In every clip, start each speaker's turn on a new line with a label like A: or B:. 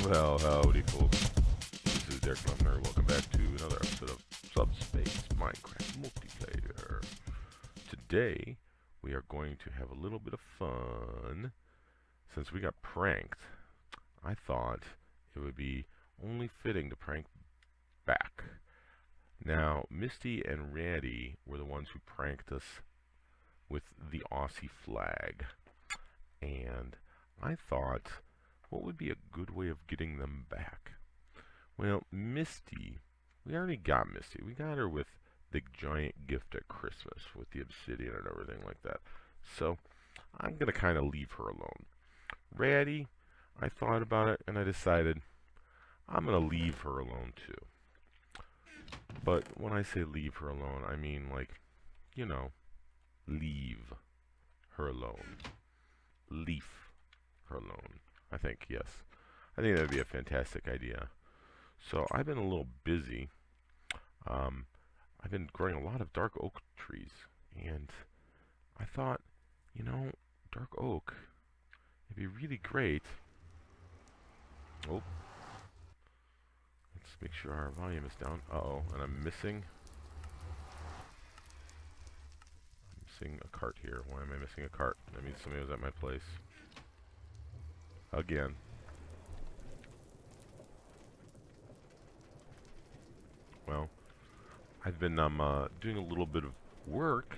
A: Well, howdy folks. This is Derek Lumner. Welcome back to another episode of SubSpace Minecraft Multiplayer. Today, we are going to have a little bit of fun. Since we got pranked, I thought it would be only fitting to prank back. Now, Misty and Ratty were the ones who pranked us with the Aussie flag. And I thought, what would be a good way of getting them back? Well, Misty, we already got Misty. We got her with the giant gift at Christmas with the obsidian and everything like that. So, I'm going to kind of leave her alone. Ratty, I thought about it and I decided I'm going to leave her alone too. But when I say leave her alone, I mean like, you know, leave her alone. Leave her alone. I think, yes. I think that would be a fantastic idea. So I've been a little busy. I've been growing a lot of dark oak trees. And I thought, you know, dark oak, it'd be really great. Oh. Let's make sure our volume is down. Uh-oh, and I'm missing a cart here. Why am I missing a cart? That means somebody was at my place. Again. Well, I've been doing a little bit of work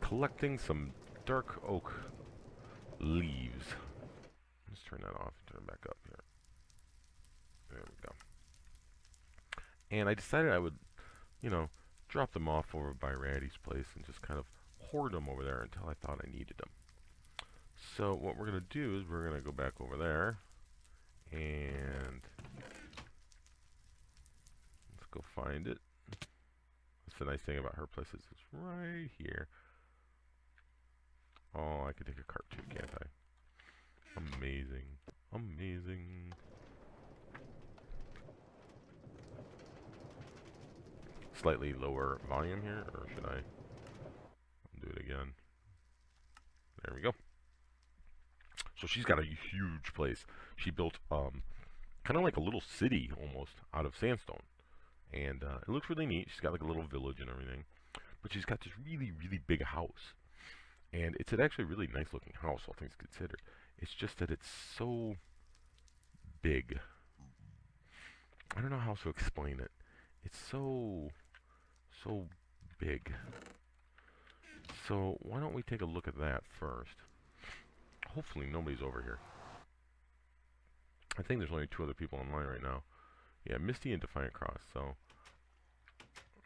A: collecting some dark oak leaves. Let's turn that off and turn it back up here. There we go. And I decided I would, you know, drop them off over by Ratty's place and just kind of hoard them over there until I thought I needed them. So what we're going to do is we're going to go back over there and let's go find it. That's the nice thing about her place is it's right here. Oh, I could take a cart too, can't I? Amazing. Amazing. Slightly lower volume here, or should I do it again? There we go. So she's got a huge place. She built kind of like a little city almost out of sandstone. And it looks really neat. She's got like a little village and everything. But she's got this really, really big house. And it's actually a really nice looking house, all things considered. It's just that it's so big. I don't know how to explain it. It's so big. So why don't we take a look at that first? Hopefully nobody's over here. I think there's only 2 other people online right now. Yeah, Misty and Defiantcross. So,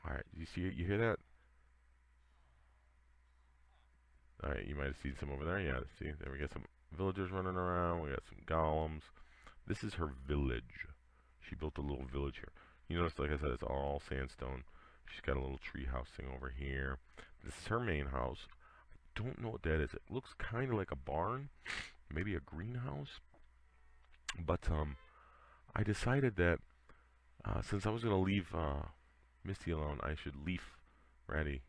A: alright, you see it? You hear that? Alright, you might have seen some over there. Yeah, see, there we got some villagers running around. We got some golems. This is her village. She built a little village here. You notice, like I said, it's all sandstone. She's got a little tree house thing over here. This is her main house. I don't know what that is. It looks kind of like a barn, maybe a greenhouse. But I decided that since I was going to leave Misty alone, I should leave Ratty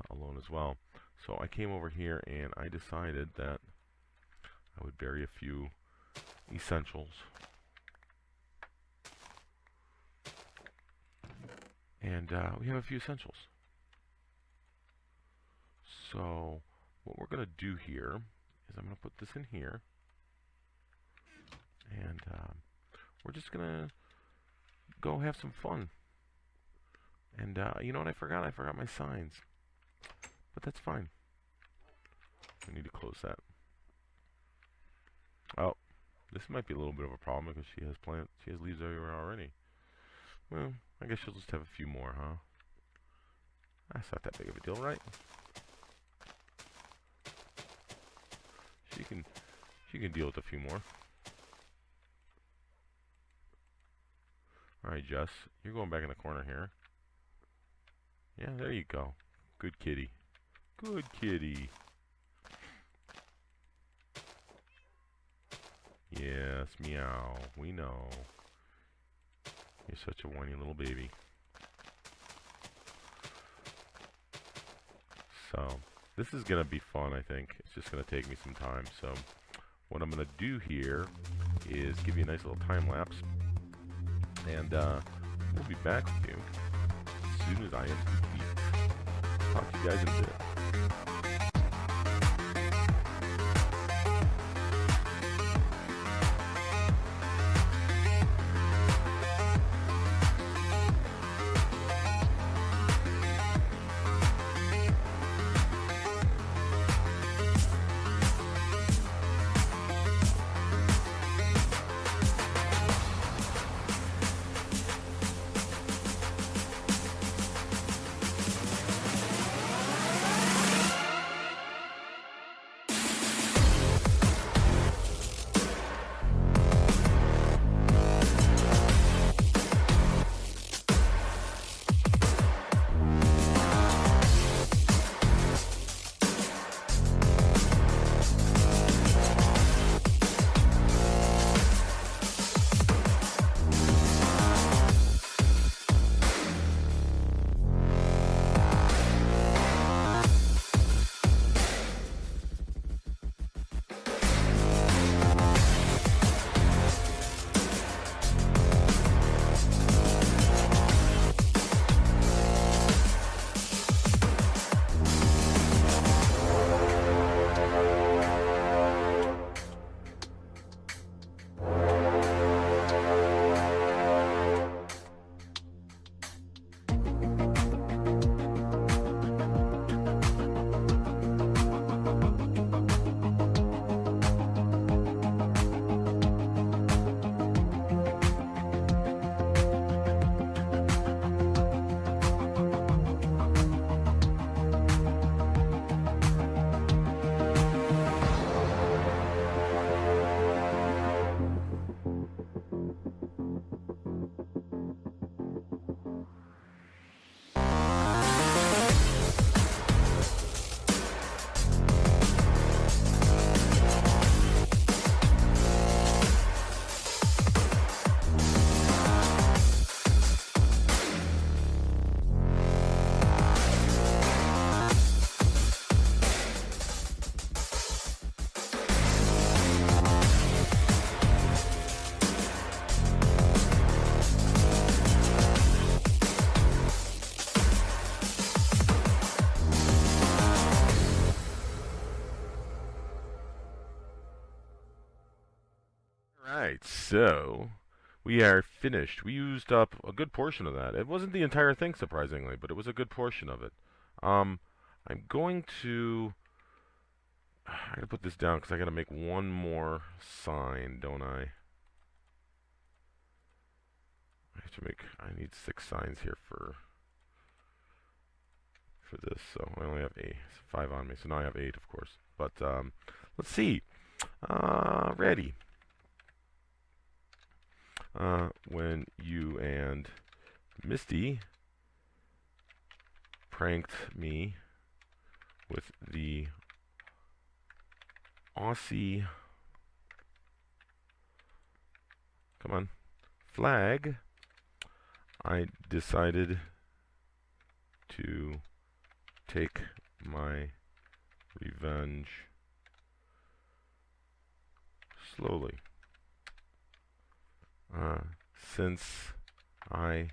A: alone as well. So I came over here and I decided that I would bury a few essentials. And we have a few essentials. So what we're going to do here is I'm going to put this in here. And we're just going to go have some fun. And you know what I forgot? I forgot my signs. But that's fine. We need to close that. Oh, this might be a little bit of a problem because she has leaves everywhere already. Well, I guess she'll just have a few more, huh? That's not that big of a deal, right? She can deal with a few more. Alright, Jess, you're going back in the corner here. Yeah, there you go. Good kitty. Good kitty. Yes, meow. We know. You're such a whiny little baby. So, this is going to be fun, I think. It's just going to take me some time. So, what I'm going to do here is give you a nice little time lapse, and we'll be back with you as soon as I am complete. Talk to you guys in a bit. Alright, so we are finished. We used up a good portion of that. It wasn't the entire thing, surprisingly, but it was a good portion of it. I'm going to... I gotta put this down because I gotta make one more sign, don't I? I need 6 signs here for this, so I only have 5 on me, so now I have 8, of course. But, let's see. Ready. When you and Misty pranked me with the Aussie, come on, flag, I decided to take my revenge slowly. Since I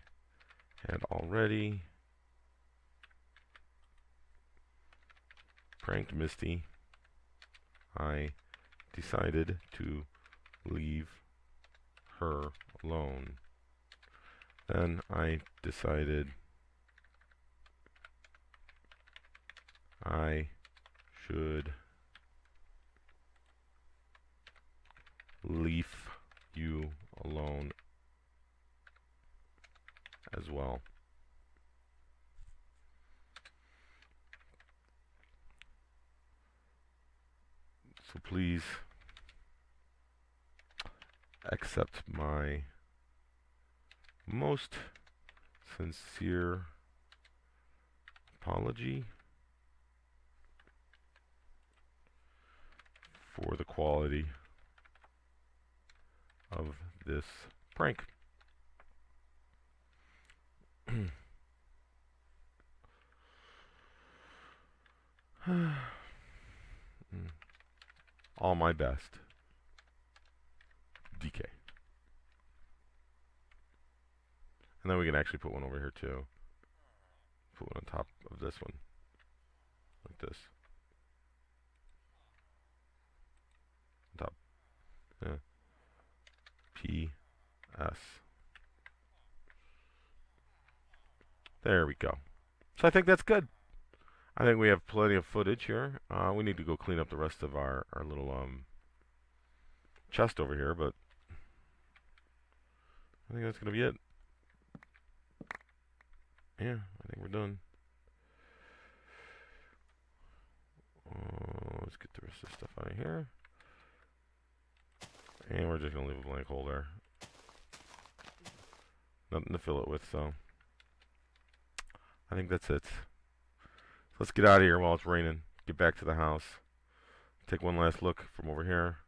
A: had already pranked Misty, I decided to leave her alone. Then I decided I should leave you alone as well. So please accept my most sincere apology for the quality of this prank. All my best, And then we can actually put one over here too. Put one on top of this one. Like this. On top. Yeah. P, S. There we go. So I think that's good. I think we have plenty of footage here. We need to go clean up the rest of our little chest over here, but I think that's going to be it. Yeah, I think we're done. Let's get the rest of the stuff out of here. And we're just going to leave a blank hole there. Nothing to fill it with, so I think that's it. So let's get out of here while it's raining. Get back to the house. Take one last look from over here.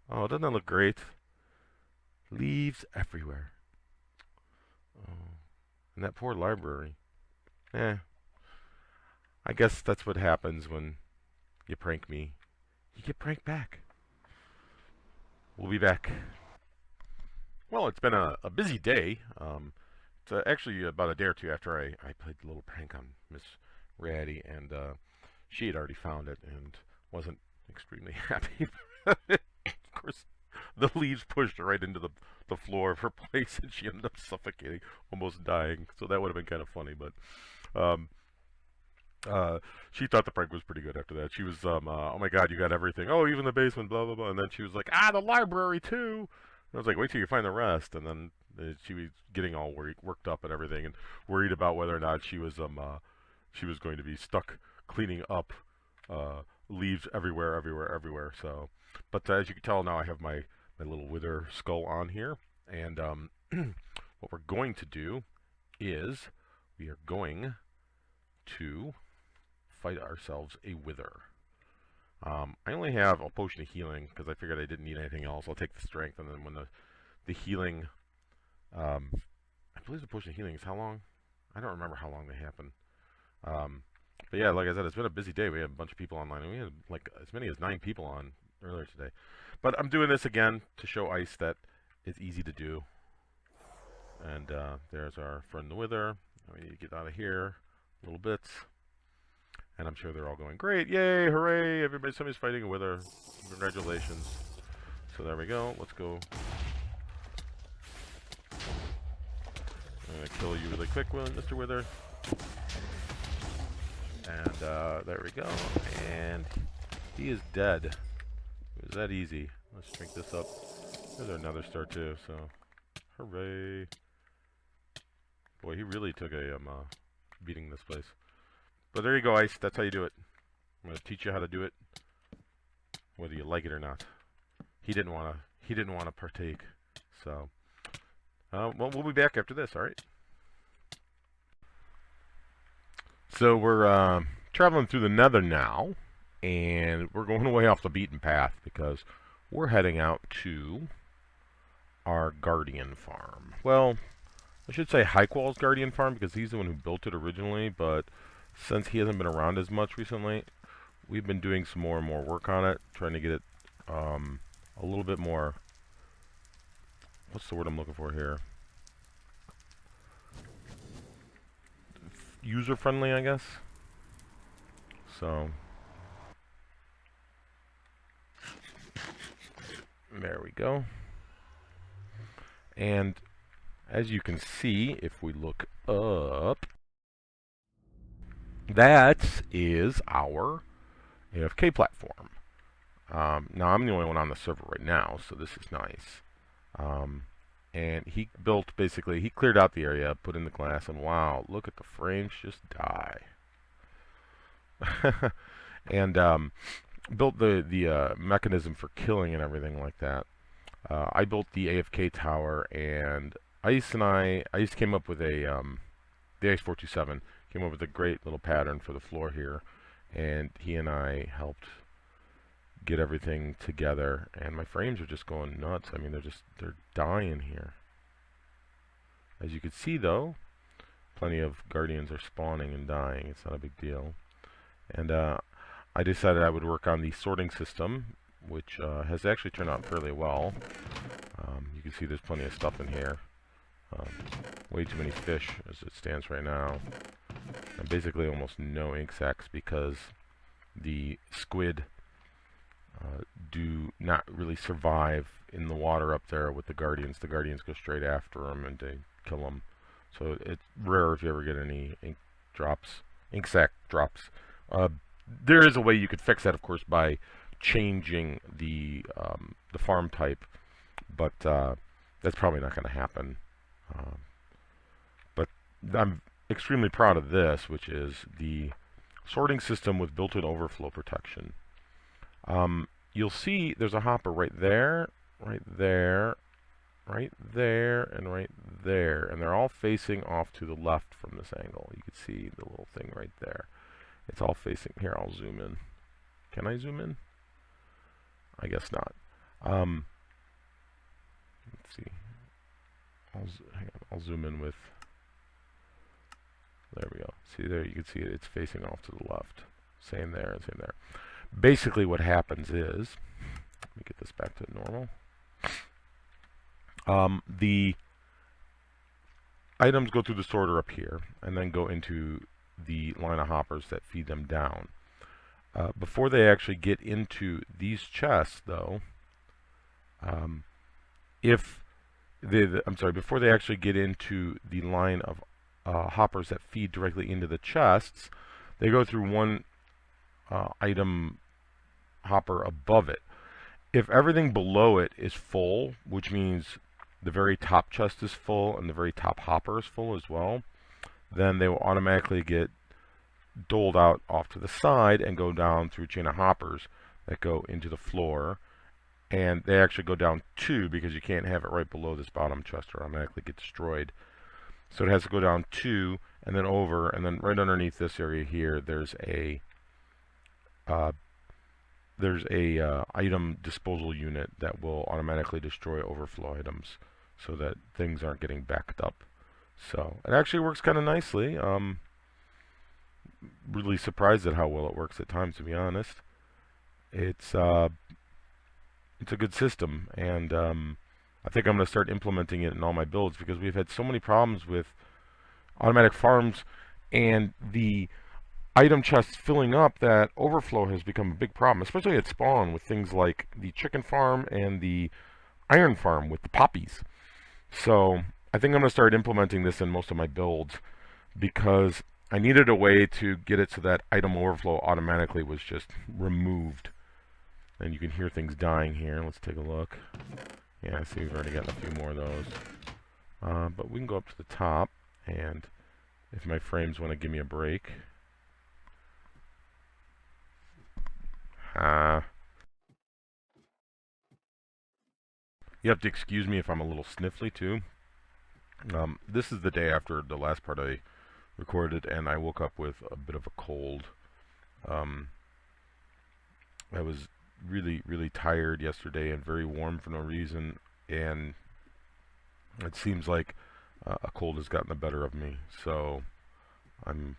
A: Oh, doesn't that look great? Leaves everywhere. Oh, and that poor library. I guess that's what happens when you prank me. You get pranked back. We'll be back. Well, it's been a busy day. It's actually about a day or two after I played the little prank on MissRatty, and she had already found it and wasn't extremely happy. Of course, the leaves pushed her right into the floor of her place, and she ended up suffocating, almost dying. So that would have been kind of funny, but she thought the prank was pretty good after that. She was, oh my god, you got everything. Oh, even the basement, blah, blah, blah. And then she was like, the library too. And I was like, wait till you find the rest. And then she was getting all worked up and everything, and worried about whether or not she was going to be stuck cleaning up leaves everywhere. So, but as you can tell now, I have my little wither skull on here, and what we're going to do is we are going to fight ourselves a wither. I only have a potion of healing because I figured I didn't need anything else. I'll take the strength, and then when the healing, I believe the potion of healing is how long? I don't remember how long they happen. But yeah, like I said, it's been a busy day. We had a bunch of people online, and we had like as many as 9 people on earlier today. But I'm doing this again to show Ice that it's easy to do. And there's our friend the wither. We need to get out of here a little bit. And I'm sure they're all going, great, yay, hooray, somebody's fighting a wither. Congratulations. So there we go. Let's go. I'm going to kill you really quick, Mr. Wither. And there we go. And he is dead. It was that easy. Let's drink this up. There's another star too, so hooray. Boy, he really took a beating this place. But there you go, Ice. That's how you do it. I'm gonna teach you how to do it, whether you like it or not. He didn't wanna partake. So, well, we'll be back after this. All right. So we're traveling through the Nether now, and we're going way off the beaten path because we're heading out to our guardian farm. Well, I should say hiqual's guardian farm because he's the one who built it originally, but since he hasn't been around as much recently, we've been doing some more and more work on it, trying to get it a little bit more, what's the word I'm looking for here? User-friendly, I guess. So, there we go. And as you can see, if we look up, that is our AFK platform. Now, I'm the only one on the server right now, so this is nice. And he built, basically, he cleared out the area, put in the glass, and wow, look at the frames just die. And built the mechanism for killing and everything like that. I built the AFK tower, and Ice came up with the S01E27 came up with a great little pattern for the floor here, and he and I helped get everything together, and my frames are just going nuts. I mean, they're dying here. As you can see, though, plenty of guardians are spawning and dying. It's not a big deal. And I decided I would work on the sorting system, which has actually turned out fairly well. You can see there's plenty of stuff in here. Way too many fish as it stands right now. And basically almost no ink sacs because the squid do not really survive in the water up there with the guardians. The guardians go straight after them and they kill them. So it's rare if you ever get any ink sac drops. There is a way you could fix that, of course, by changing the farm type, but that's probably not going to happen. But I'm extremely proud of this, which is the sorting system with built-in overflow protection. You'll see there's a hopper right there, right there, right there, and right there, and they're all facing off to the left from this angle. You can see the little thing right there. It's all facing here. I'll zoom in. Can I zoom in? I guess not. Let's see. I'll zoom in with. There we go. See there, you can see it. It's facing off to the left. Same there and same there. Basically, what happens is, let me get this back to normal. The items go through the sorter up here, and then go into the line of hoppers that feed them down. Before they actually get into these chests, though, before they actually get into the line of hoppers that feed directly into the chests, they go through one item hopper above it. If everything below it is full, which means the very top chest is full and the very top hopper is full as well, then they will automatically get doled out off to the side and go down through a chain of hoppers that go into the floor. And they actually go down 2 because you can't have it right below this bottom chest or automatically get destroyed. So it has to go down 2 and then over, and then right underneath this area here, there's a item disposal unit that will automatically destroy overflow items so that things aren't getting backed up. So it actually works kind of nicely. Really surprised at how well it works at times, to be honest. It's a good system, and I think I'm going to start implementing it in all my builds because we've had so many problems with automatic farms and the item chests filling up that overflow has become a big problem, especially at spawn with things like the chicken farm and the iron farm with the poppies. So I think I'm going to start implementing this in most of my builds because I needed a way to get it so that item overflow automatically was just removed. And you can hear things dying here. Let's take a look. Yeah, I see we've already gotten a few more of those. But we can go up to the top, and if my frames want to give me a break. You have to excuse me if I'm a little sniffly too. This is the day after the last part I recorded, and I woke up with a bit of a cold. I was really tired yesterday and very warm for no reason, and it seems like a cold has gotten the better of me. So I'm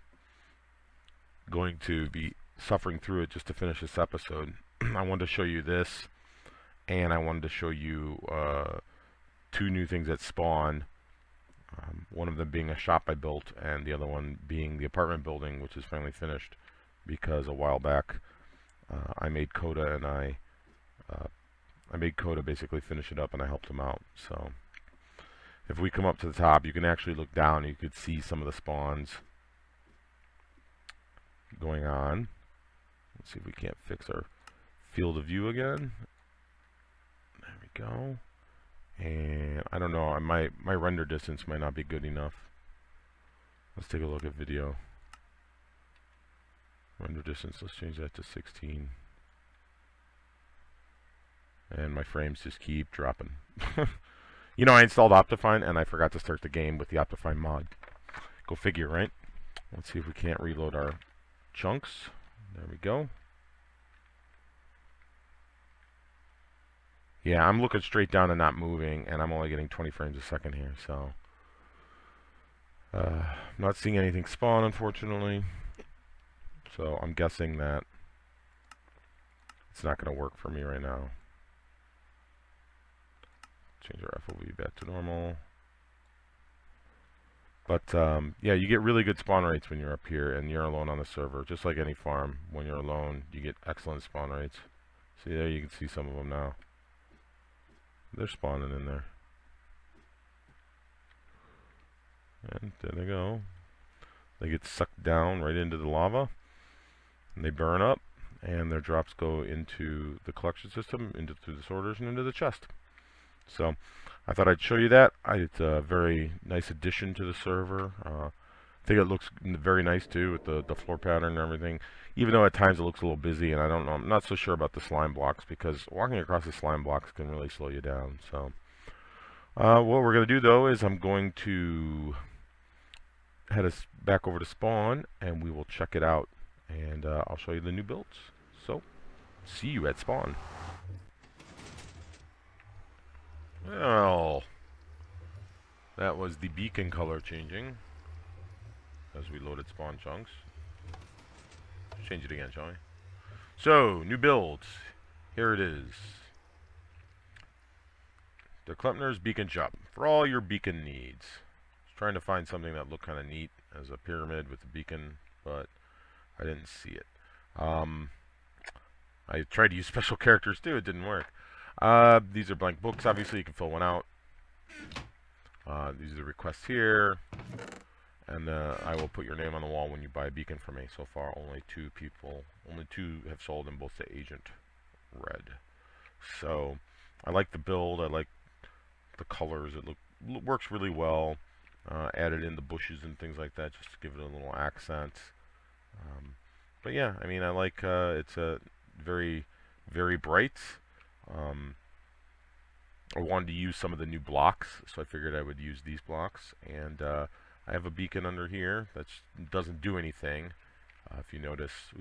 A: going to be suffering through it just to finish this episode. I wanted to show you this, and I wanted to show you 2 new things that spawn. One of them being a shop I built, and the other one being the apartment building, which is finally finished because a while back I made Coda, and I made Coda basically finish it up, and I helped him out. So if we come up to the top, you can actually look down and you could see some of the spawns going on. Let's see if we can't fix our field of view again. There we go. And I don't know, my render distance might not be good enough. Let's take a look at video. Render distance, let's change that to 16. And my frames just keep dropping. You know, I installed Optifine and I forgot to start the game with the Optifine mod. Go figure, right? Let's see if we can't reload our chunks. There we go. Yeah, I'm looking straight down and not moving, and I'm only getting 20 frames a second here, so not seeing anything spawn, unfortunately. So I'm guessing that it's not going to work for me right now. Change our FOV back to normal. But yeah, you get really good spawn rates when you're up here and you're alone on the server. Just like any farm, when you're alone, you get excellent spawn rates. See there, you can see some of them now. They're spawning in there. And there they go. They get sucked down right into the lava, and they burn up, and their drops go into the collection system, through the sorters, and into the chest. So I thought I'd show you that. It's a very nice addition to the server. I think it looks very nice too with the floor pattern and everything. Even though at times it looks a little busy, and I don't know, I'm not so sure about the slime blocks, because walking across the slime blocks can really slow you down. So what we're going to do though is I'm going to head us back over to spawn, and we will check it out, and I'll show you the new builds. So see you at spawn. Well, that was the beacon color changing as we loaded spawn chunks. Let's change it again, shall we? So, new builds. Here it is. The Kleppner's Beacon Shop. For all your beacon needs. I was trying to find something that looked kind of neat as a pyramid with a beacon, but I didn't see it. I tried to use special characters too, it didn't work. These are blank books, obviously you can fill one out. These are the requests here. And I will put your name on the wall when you buy a beacon from me. So far, only two have sold, and both the agent red. So, I like the build. I like the colors. It works really well. Added in the bushes and things like that just to give it a little accent. But yeah, I mean, I like it's a very, very bright. I wanted to use some of the new blocks, so I figured I would use these blocks. And I have a beacon under here that doesn't do anything. If you notice,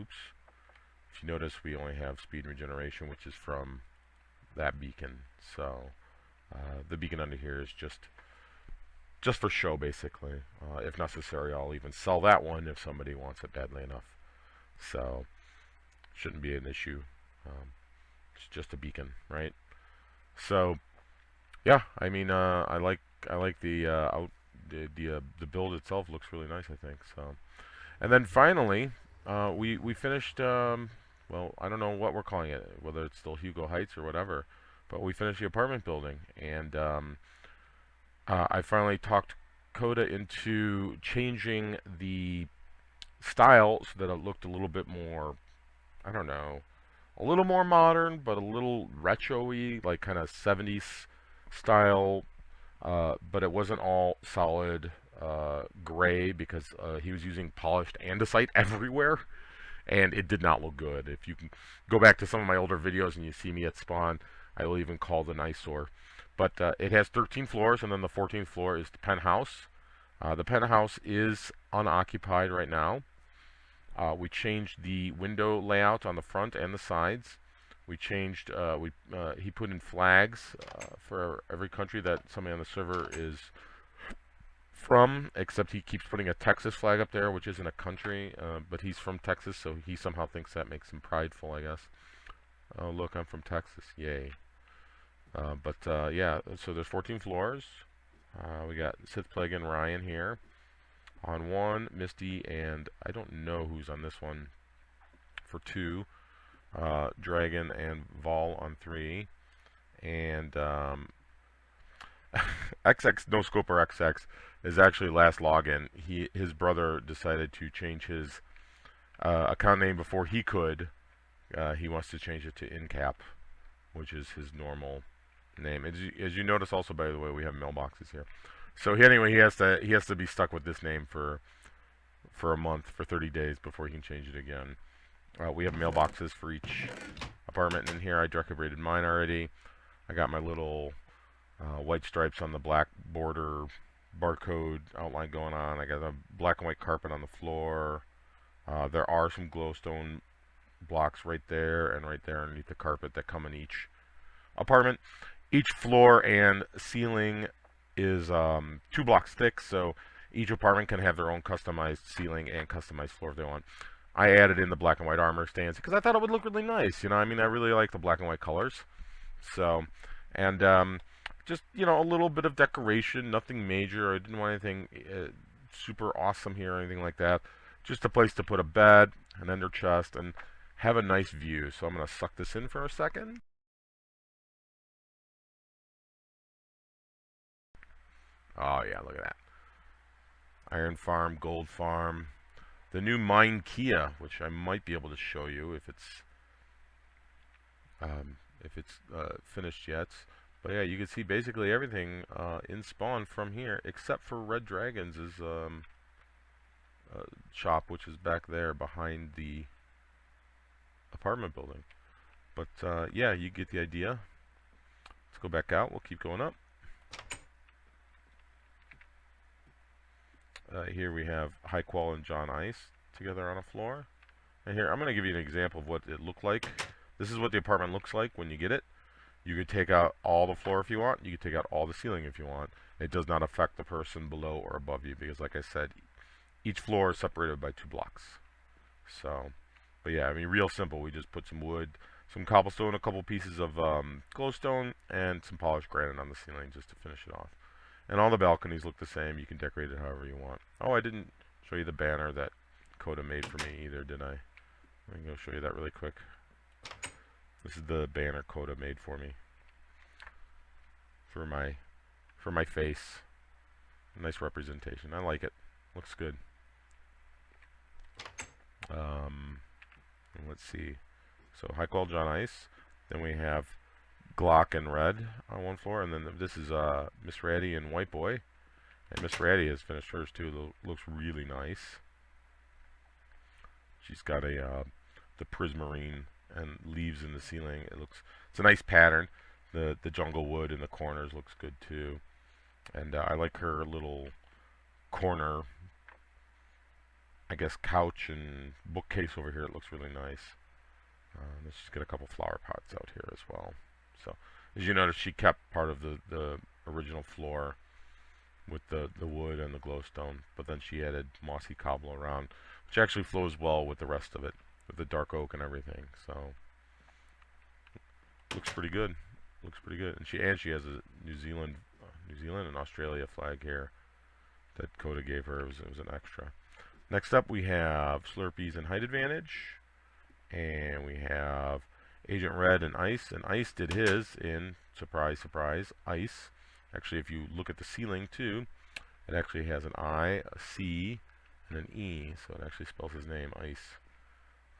A: we only have speed regeneration, which is from that beacon. So the beacon under here is just for show, basically. If necessary, I'll even sell that one if somebody wants it badly enough. So shouldn't be an issue. It's just a beacon, right? So yeah, I mean, I like the build itself looks really nice, I think. So, and then finally, we finished. Well, I don't know what we're calling it, whether it's still Hugo Heights or whatever, but we finished the apartment building, and I finally talked Coda into changing the style so that it looked a little bit more, I don't know, a little more modern, but a little retro-y, like kind of 70s style. But it wasn't all solid gray, because he was using polished andesite everywhere, and it did not look good. If you can go back to some of my older videos and you see me at spawn, I will even call it an eyesore. But it has 13 floors, and then the 14th floor is the penthouse. The penthouse is unoccupied right now. We changed the window layout on the front and the sides. We changed, he put in flags for every country that somebody on the server is from, except he keeps putting a Texas flag up there, which isn't a country, but he's from Texas, so he somehow thinks that makes him prideful, I guess. Oh, look, I'm from Texas, yay. Yeah, so there's 14 floors. We got Sith Plague and Ryan here on 1, Misty, and I don't know who's on this one for 2. Dragon and Vol on 3, and XX No Scoper XX is actually lastLOGin. His brother decided to change his account name before he could. He wants to change it to InCap, which is his normal name. As you notice, also, by the way, we have mailboxes here. So anyway, he has to be stuck with this name for a month, for 30 days, before he can change it again. We have mailboxes for each apartment in here. I decorated mine already. I got my little white stripes on the black border barcode outline going on. I got a black and white carpet on the floor. There are some glowstone blocks right there and right there underneath the carpet that come in each apartment. Each floor and ceiling is 2 blocks thick, so each apartment can have their own customized ceiling and customized floor if they want. I added in the black and white armor stands because I thought it would look really nice. You know, I mean, I really like the black and white colors. So, and just, you know, a little bit of decoration, nothing major. I didn't want anything super awesome here or anything like that. Just a place to put a bed, an ender chest, and have a nice view. So I'm going to suck this in for a second. Oh yeah, look at that. Iron farm, gold farm. The new mine Kia, which I might be able to show you if it's finished yet. But yeah, you can see basically everything in spawn from here, except for Red Dragon's shop, which is back there behind the apartment building. But yeah, you get the idea. Let's go back out. We'll keep going up. Here we have Hiqual and John Ice together on a floor. And here, I'm going to give you an example of what it looked like. This is what the apartment looks like when you get it. You could take out all the floor if you want. You could take out all the ceiling if you want. It does not affect the person below or above you because, like I said, each floor is separated by 2 blocks. So, but yeah, I mean, real simple. We just put some wood, some cobblestone, a couple pieces of glowstone, and some polished granite on the ceiling just to finish it off. And all the balconies look the same. You can decorate it however you want. Oh, I didn't show you the banner that Coda made for me either, did I? I'm going to go show you that really quick. This is the banner Coda made for me. For my face. Nice representation. I like it. Looks good. Let's see. So Hiqual, John Ice. Then we have Glock and Red on one floor, and then this is MissRatty and White Boy. And MissRatty has finished hers too. Looks really nice. She's got the prismarine and leaves in the ceiling. It's a nice pattern. The jungle wood in the corners looks good too. And I like her little corner, I guess, couch and bookcase over here. It looks really nice. Let's just get a couple flower pots out here as well. So, as you notice, she kept part of the original floor with the wood and the glowstone, but then she added mossy cobble around, which actually flows well with the rest of it, with the dark oak and everything. So, looks pretty good. Looks pretty good. And she has a New Zealand and Australia flag here that Coda gave her. It was an extra. Next up, we have Slurpees and Height Advantage, and we have Agent Red and Ice, and Ice did his in, surprise, surprise, Ice. Actually, if you look at the ceiling too, it actually has an I, a C, and an E, so it actually spells his name, Ice.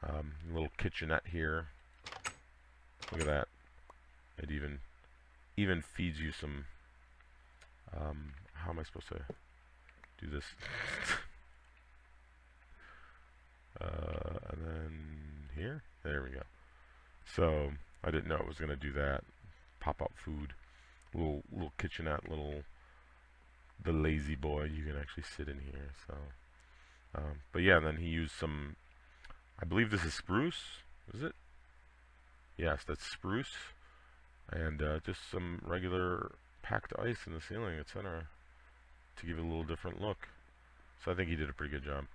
A: A little kitchenette here. Look at that. It even feeds you some, how am I supposed to do this? And then here, there we go. So I didn't know it was going to do that. Pop up food, little kitchenette, the lazy boy. You can actually sit in here. So, but yeah, and then he used some. I believe this is spruce. Is it? Yes, that's spruce, and just some regular packed ice in the ceiling, etc., to give it a little different look. So I think he did a pretty good job.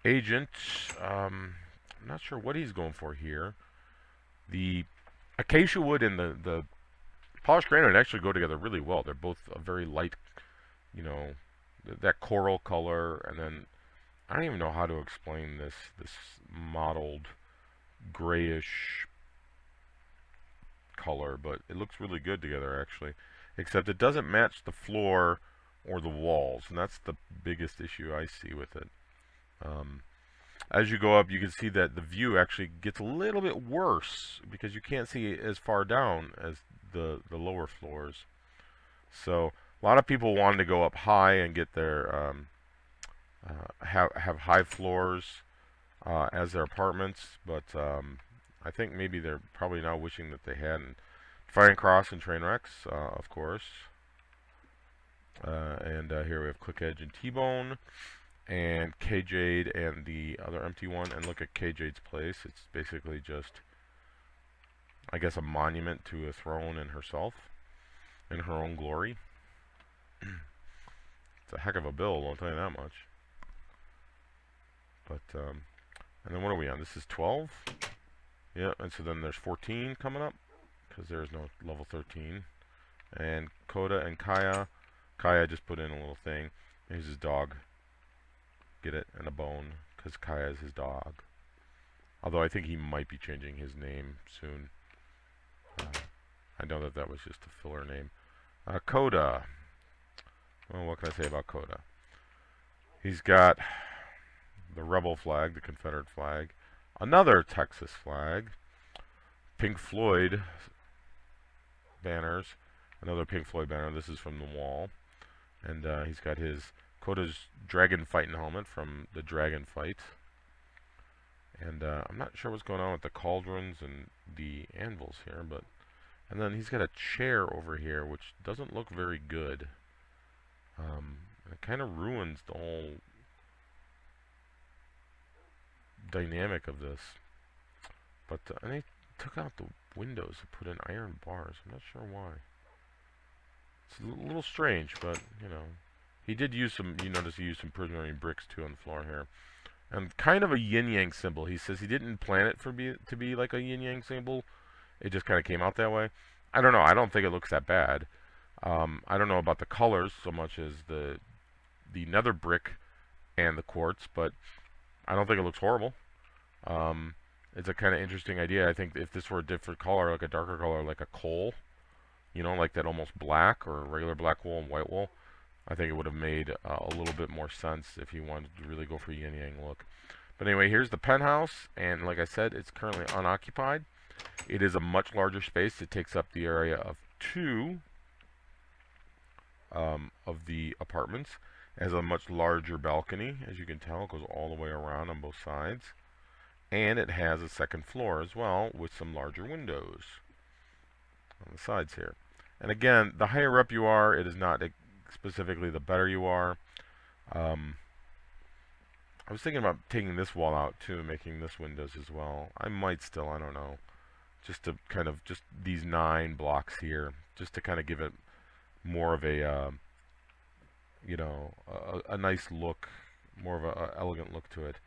A: Agent, I'm not sure what he's going for here. The acacia wood and the polished granite actually go together really well. They're both a very light, you know, that coral color, and then I don't even know how to explain this mottled grayish color, but it looks really good together actually, except it doesn't match the floor or the walls, and that's the biggest issue I see with it. As you go up, you can see that the view actually gets a little bit worse because you can't see as far down as the lower floors. So a lot of people wanted to go up high and get their have high floors as their apartments, but I think maybe they're probably now wishing that they hadn't. Defiantcross and Trainrex, of course. And here we have ClickEdge and T-Bone, and K-Jade and the other empty one. And look at K-Jade's place. It's basically just, I guess, a monument to a throne and herself in her own glory. It's a heck of a build, I'll tell you that much. But and then what are we on? This is 12. Yeah, and so then there's 14 coming up because there's no level 13. And Coda and Kaya just put in a little thing. Here's his dog. Get it? And a bone, because Kaya is his dog. Although I think he might be changing his name soon. I know that that was just a filler name. Coda. Well, what can I say about Coda? He's got the rebel flag, the Confederate flag, another Texas flag, Pink Floyd banners, another Pink Floyd banner. This is from the wall. And he's got his Coda's dragon fighting helmet from the dragon fight. And I'm not sure what's going on with the cauldrons and the anvils here, but... And then he's got a chair over here, which doesn't look very good. It kind of ruins the whole dynamic of this. But, and they took out the windows to put in iron bars. I'm not sure why. It's a little strange, but, you know. He did use some, you notice he used some prismarine bricks, too, on the floor here. And kind of a yin-yang symbol. He says he didn't plan it to be like a yin-yang symbol. It just kind of came out that way. I don't know. I don't think it looks that bad. I don't know about the colors so much as the nether brick and the quartz, but I don't think it looks horrible. It's a kind of interesting idea. I think if this were a different color, like a darker color, like a coal, you know, like that almost black or regular black wool and white wool, I think it would have made a little bit more sense if you wanted to really go for a yin-yang look. But anyway, here's the penthouse, and like I said, it's currently unoccupied. It is a much larger space. It takes up the area of 2 of the apartments. It has a much larger balcony, as you can tell. It goes all the way around on both sides. And it has a second floor as well, with some larger windows on the sides here. And again, the higher up you are, it is not specifically the better you are. I was thinking about taking this wall out too, making this windows as well. I might still, I don't know. Just to kind of, just these 9 blocks here, just to kind of give it more of a, you know, a nice look, more of a elegant look to it.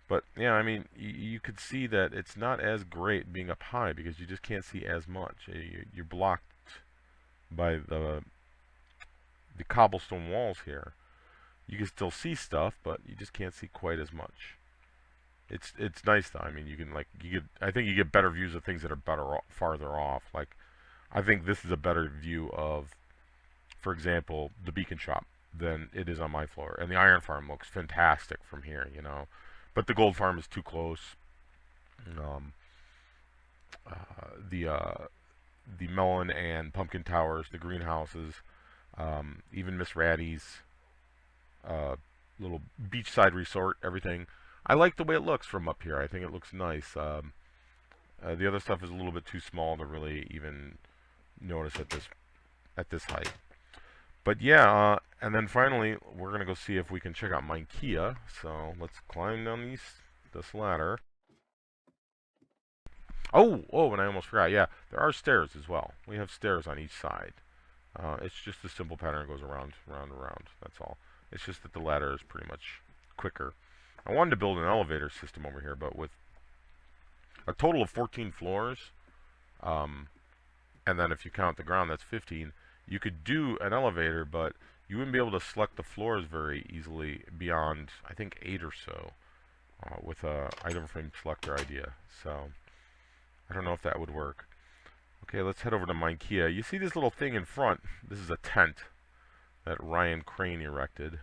A: But yeah, I mean, you could see that it's not as great being up high because you just can't see as much. You're blocked by the cobblestone walls here. You can still see stuff, but you just can't see quite as much. It's nice though. I mean, you can I think you get better views of things that are farther off. Like, I think this is a better view of, for example, the beacon shop than it is on my floor. And the iron farm looks fantastic from here, you know. But the gold farm is too close. The melon and pumpkin towers, the greenhouses, even MissRatty's little beachside resort, everything. I like the way it looks from up here. I think it looks nice. The other stuff is a little bit too small to really even notice at this height. But yeah, and then finally, we're going to go see if we can check out Minekea. So let's climb down this ladder. Oh, and I almost forgot. Yeah, there are stairs as well. We have stairs on each side. It's just a simple pattern that goes around, round, around. That's all. It's just that the ladder is pretty much quicker. I wanted to build an elevator system over here, but with a total of 14 floors, and then if you count the ground, that's 15. You could do an elevator, but you wouldn't be able to select the floors very easily beyond, I think, 8 or so, with a item frame selector idea. So I don't know if that would work. Okay, let's head over to Minekea. You see this little thing in front? This is a tent that Ryan Crane erected.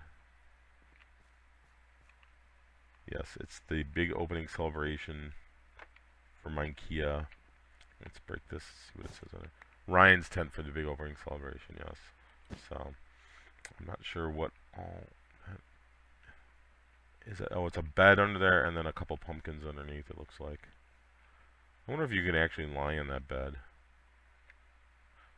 A: Yes, it's the big opening celebration for Minekea. Let's break this, see what it says on it. Ryan's tent for the big opening celebration, yes. So, I'm not sure what all that is. Oh, it's a bed under there and then a couple pumpkins underneath, it looks like. I wonder if you can actually lie in that bed.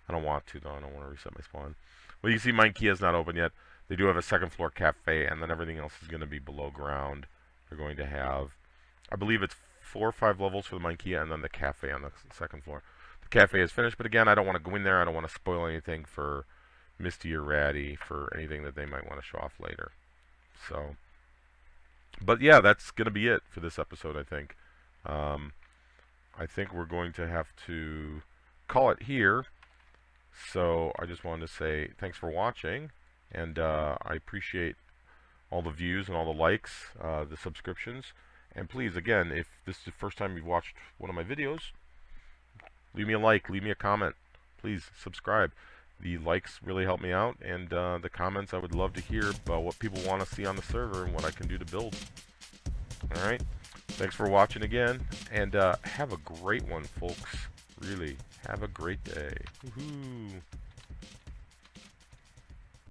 A: I don't want to, though. I don't want to reset my spawn. Well, you see Minekea's not open yet. They do have a second floor cafe, and then everything else is going to be below ground. They're going to have, I believe it's 4 or 5 levels for the Minekea, and then the cafe on the second floor. The cafe is finished, but again, I don't want to go in there. I don't want to spoil anything for Misty or Ratty, for anything that they might want to show off later. So, but yeah, that's going to be it for this episode, I think. I think we're going to have to call it here. So I just wanted to say thanks for watching, and I appreciate all the views and all the likes, the subscriptions. And please, again, if this is the first time you've watched one of my videos, leave me a like, leave me a comment. Please subscribe. The likes really help me out, and the comments, I would love to hear about what people want to see on the server and what I can do to build. Alright, thanks for watching again, and have a great one, folks. Really, have a great day. Woohoo!